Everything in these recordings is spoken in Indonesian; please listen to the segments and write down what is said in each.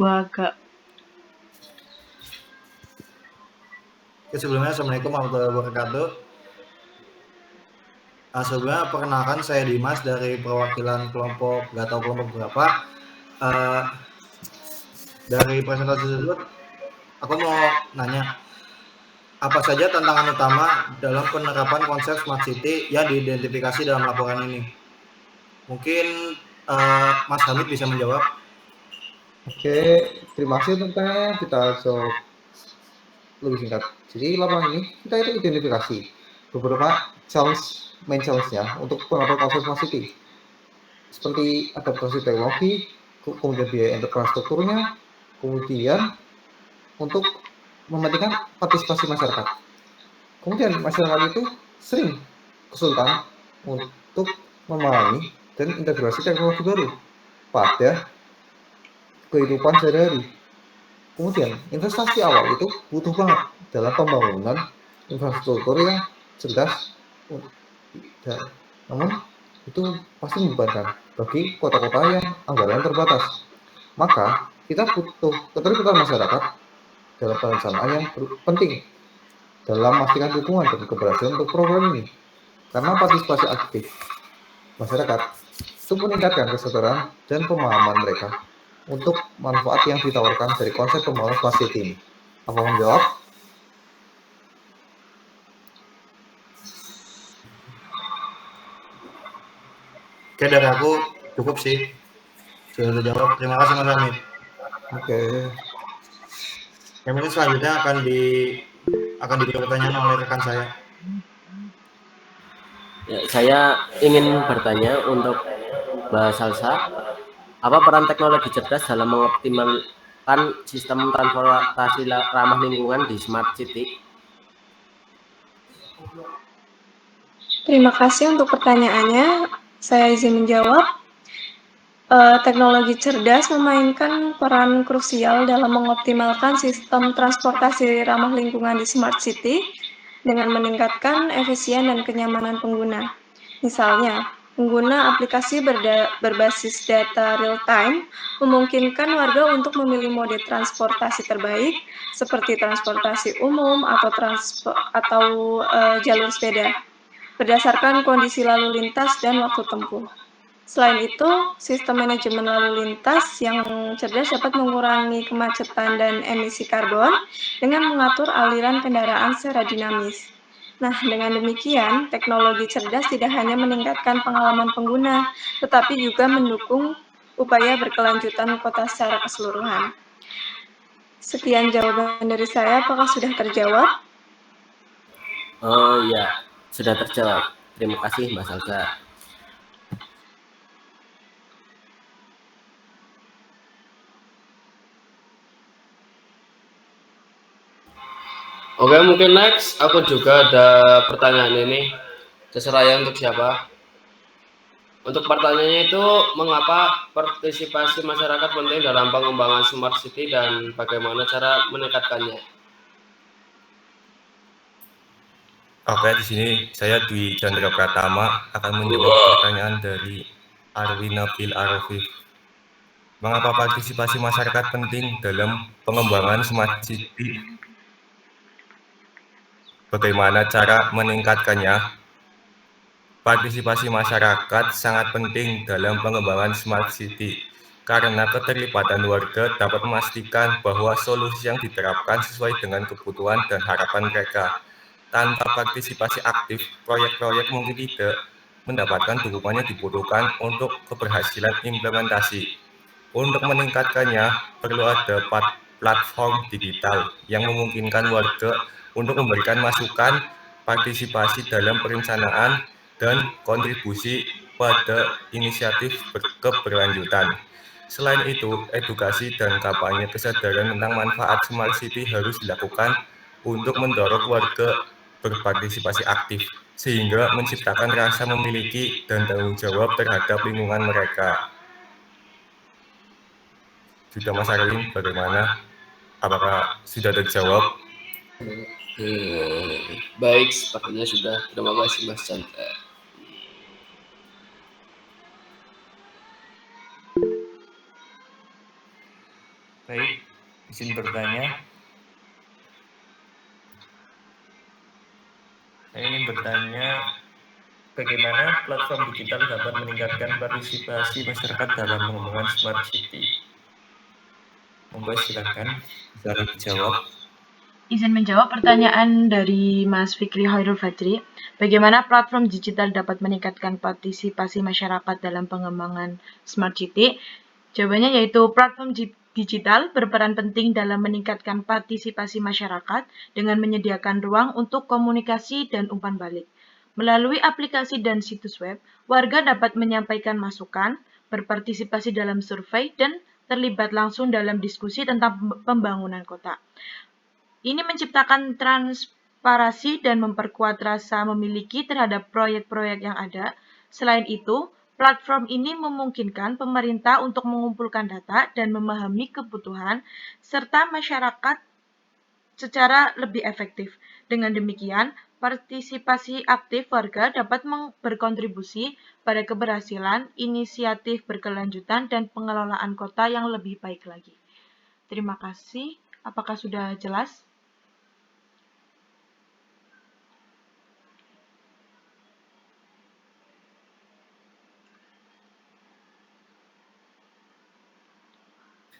Waga. Oke, sebelumnya Assalamualaikum warahmatullahi wabarakatuh. Sebelumnya perkenalkan saya Dimas dari perwakilan kelompok, nggak tahu kelompok berapa. Dari presentasi tersebut, aku mau nanya, apa saja tantangan utama dalam penerapan konsep Smart City yang diidentifikasi dalam laporan ini? Mungkin Mas Hamid bisa menjawab. Oke, terima kasih untuk pertanyaannya. Kita jawab lebih singkat. Jadi laporan ini kita itu identifikasi beberapa main challenge-nya untuk penerapan konsep Smart City. Seperti adaptasi teknologi, kemudian biaya infrastrukturnya, kemudian untuk mementingkan partisipasi masyarakat. Kemudian masyarakat itu sering kesulitan untuk memahami dan integrasi teknologi baru pada kehidupan sehari-hari. Kemudian investasi awal itu butuh banget dalam pembangunan infrastruktur yang cerdas, namun itu pasti membebankan bagi kota-kota yang anggaran terbatas. Maka kita butuh keterlibatan masyarakat dalam perencanaan yang penting dalam memastikan dukungan dan keberhasilan untuk program ini. Karena partisipasi aktif masyarakat itu meningkatkan kesadaran dan pemahaman mereka untuk manfaat yang ditawarkan dari konsep pembangunan Smart City ini. Apa menjawab? Oke, dari aku cukup sih. Sudah terjawab. Terima kasih Mas Hamid. Oke. Yang mungkin selanjutnya akan diberi pertanyaan oleh rekan saya. Ya, saya ingin bertanya untuk Mbak Salsa, apa peran teknologi cerdas dalam mengoptimalkan sistem transportasi ramah lingkungan di Smart City? Terima kasih untuk pertanyaannya. Saya izin menjawab. Teknologi cerdas memainkan peran krusial dalam mengoptimalkan sistem transportasi ramah lingkungan di Smart City dengan meningkatkan efisien dan kenyamanan pengguna. Misalnya, pengguna aplikasi berbasis data real-time memungkinkan warga untuk memilih mode transportasi terbaik seperti transportasi umum atau jalur sepeda berdasarkan kondisi lalu lintas dan waktu tempuh. Selain itu, sistem manajemen lalu lintas yang cerdas dapat mengurangi kemacetan dan emisi karbon dengan mengatur aliran kendaraan secara dinamis. Nah, dengan demikian, teknologi cerdas tidak hanya meningkatkan pengalaman pengguna, tetapi juga mendukung upaya berkelanjutan kota secara keseluruhan. Sekian jawaban dari saya, apakah sudah terjawab? Oh ya, sudah terjawab. Terima kasih Mbak Salsa. Oke, mungkin next aku juga ada pertanyaan ini. Terserah ya untuk siapa. Untuk pertanyaannya itu, mengapa partisipasi masyarakat penting dalam pengembangan Smart City dan bagaimana cara meningkatkannya? Oke, di sini saya Dwi Chandra Pratama akan menjawab pertanyaan dari Arwin Nabil Arifif. Mengapa partisipasi masyarakat penting dalam pengembangan Smart City? Bagaimana cara meningkatkannya? Partisipasi masyarakat sangat penting dalam pengembangan Smart City karena keterlibatan warga dapat memastikan bahwa solusi yang diterapkan sesuai dengan kebutuhan dan harapan mereka. Tanpa partisipasi aktif, proyek-proyek mungkin tidak mendapatkan dukungan yang dibutuhkan untuk keberhasilan implementasi. Untuk meningkatkannya, perlu ada platform digital yang memungkinkan warga untuk memberikan masukan, partisipasi dalam perencanaan, dan kontribusi pada inisiatif keberlanjutan. Selain itu, edukasi dan kampanye kesadaran tentang manfaat Smart City harus dilakukan untuk mendorong warga berpartisipasi aktif, sehingga menciptakan rasa memiliki dan tanggung jawab terhadap lingkungan mereka. Sudah Mas Arwin, bagaimana? Apakah sudah terjawab? Baik, sepertinya sudah. Terima kasih Mas Chandra. Baik, izin bertanya. Saya ingin bertanya, bagaimana platform digital dapat meningkatkan partisipasi masyarakat dalam pengembangan Smart City? Monggo silakan, bisa dijawab. Izin menjawab pertanyaan dari Mas Fikri Hoirul Fadri. Bagaimana platform digital dapat meningkatkan partisipasi masyarakat dalam pengembangan Smart City? Jawabannya yaitu platform digital berperan penting dalam meningkatkan partisipasi masyarakat dengan menyediakan ruang untuk komunikasi dan umpan balik. Melalui aplikasi dan situs web, warga dapat menyampaikan masukan, berpartisipasi dalam survei, dan terlibat langsung dalam diskusi tentang pembangunan kota. Ini menciptakan transparansi dan memperkuat rasa memiliki terhadap proyek-proyek yang ada. Selain itu, platform ini memungkinkan pemerintah untuk mengumpulkan data dan memahami kebutuhan serta masyarakat secara lebih efektif. Dengan demikian, partisipasi aktif warga dapat berkontribusi pada keberhasilan inisiatif berkelanjutan dan pengelolaan kota yang lebih baik lagi. Terima kasih. Apakah sudah jelas?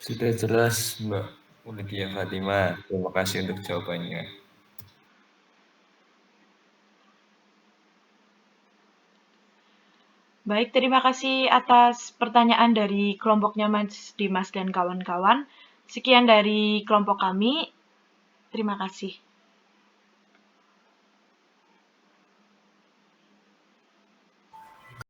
Sudah jelas, Mbak Lydia Fatima. Terima kasih untuk jawabannya. Baik, terima kasih atas pertanyaan dari kelompoknya Mas Dimas dan kawan-kawan. Sekian dari kelompok kami. Terima kasih.